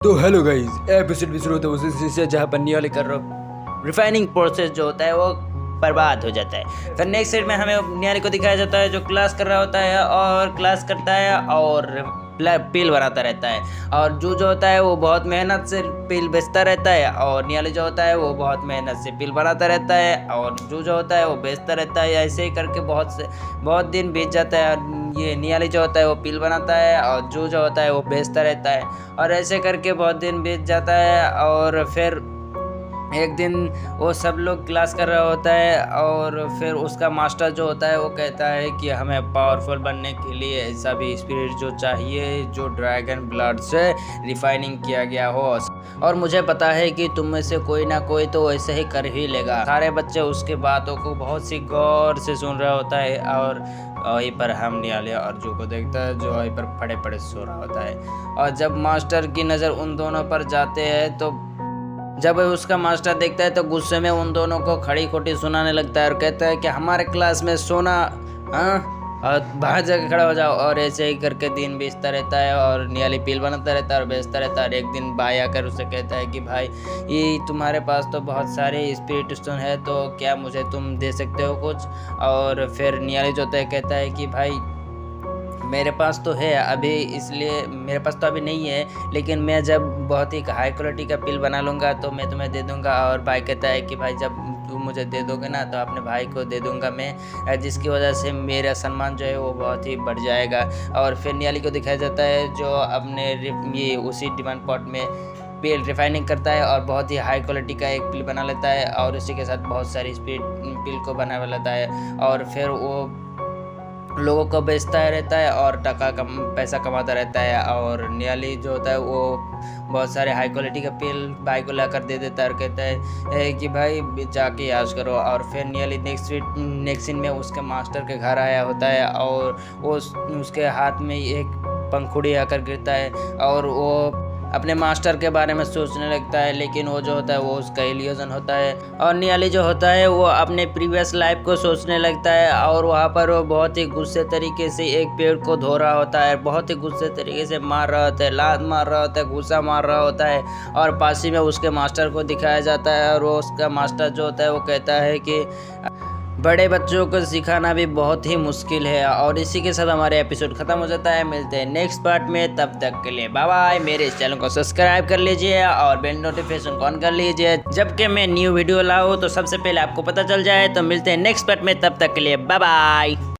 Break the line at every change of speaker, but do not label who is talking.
तो hello guys, episode भी शुरू होता है उसी से जहाँ पर नियाली कर रहा रिफाइनिंग प्रोसेस जो होता है वो बर्बाद हो जाता है। फिर नेक्स्ट साइड में हमें नियाली को दिखाया जाता है जो क्लास कर रहा होता है और क्लास करता है और पील बनाता रहता है। और जो होता है वो बहुत मेहनत से पील बेचता रहता है और नियाली जो होता है वो बहुत मेहनत से पील बनाता रहता है और जो होता है वो बेचता रहता है। ऐसे ही करके बहुत दिन बीत जाता है और ये नियाली जो होता है वो पील बनाता है और जो होता है वो बेचता रहता है। और ऐसे करके बहुत दिन बीत जाता है और फिर एक दिन वो सब लोग क्लास कर रहा होता है और फिर उसका मास्टर जो होता है वो कहता है कि हमें पावरफुल बनने के लिए ऐसा भी स्पिरिट जो चाहिए जो ड्रैगन ब्लड से रिफाइनिंग किया गया हो। और मुझे पता है कि तुम में से कोई ना कोई तो ऐसे ही कर ही लेगा। सारे बच्चे उसके बातों को बहुत सी गौर से सुन रहा होता है और वहीं पर हम नियाली और अर्जू को देखता है जो वहीं पर पड़े पड़े सो रहा होता है। और जब मास्टर की नज़र उन दोनों पर जाते हैं तो जब उसका मास्टर देखता है तो गुस्से में उन दोनों को खड़ी खोटी सुनाने लगता है और कहता है कि हमारे क्लास में सोना, हाँ, और बाहर जाकर खड़ा हो जाओ। और ऐसे ही करके दिन बीतता रहता है और नियाली पील बनाता रहता है और बेचता रहता है। और एक दिन भाई आकर उसे कहता है कि भाई ये तुम्हारे पास तो बहुत सारे स्पिरिट स्टोन है तो क्या मुझे तुम दे सकते हो कुछ। और फिर नियाली जो है कहता है कि भाई मेरे पास तो है अभी, इसलिए मेरे पास तो अभी नहीं है, लेकिन मैं जब बहुत ही हाई क्वालिटी का पिल बना लूँगा तो मैं तुम्हें दे दूँगा। और भाई कहता है कि भाई जब तुम मुझे दे दोगे ना तो अपने भाई को दे दूँगा मैं, जिसकी वजह से मेरा सम्मान जो है वो बहुत ही बढ़ जाएगा। और फिर नियाली को दिखाया जाता है जो अपने ये उसी डिमांड पॉट में पिल रिफाइनिंग करता है और बहुत ही हाई क्वालिटी का एक पिल बना लेता है और उसी के साथ बहुत सारी स्पीड पिल को बना लेता है। और फिर वो लोगों को बेचता रहता है और पैसा कमाता रहता है। और नियाली जो होता है वो बहुत सारे हाई क्वालिटी का पिल भाई को लाकर दे देता है और कहता है कि भाई जाके याद करो। और फिर नियाली नेक्स्ट सीन में उसके मास्टर के घर आया होता है और वो उसके हाथ में एक पंखुड़ी आकर गिरता है और वो अपने मास्टर के बारे में सोचने लगता है, लेकिन वो जो होता है वो उसका इल्यूजन होता है। और नियाली जो होता है वो अपने प्रीवियस लाइफ को सोचने लगता है और वहाँ पर वो बहुत ही गुस्से तरीके से एक पेड़ को धो रहा होता है, बहुत ही गुस्से तरीके से मार रहा होता है, लात मार रहा होता है, गुस्सा मार रहा होता है। और पास ही में उसके मास्टर को दिखाया जाता है और वो उसका मास्टर जो होता है वो कहता है कि बड़े बच्चों को सिखाना भी बहुत ही मुश्किल है। और इसी के साथ हमारे एपिसोड खत्म हो जाता है। मिलते हैं नेक्स्ट पार्ट में, तब तक के लिए बाय बाय। मेरे इस चैनल को सब्सक्राइब कर लीजिए और बेल नोटिफिकेशन ऑन कर लीजिए, जबकि मैं न्यू वीडियो लाऊं तो सबसे पहले आपको पता चल जाए। तो मिलते हैं नेक्स्ट पार्ट में, तब तक के लिए बाय बाय।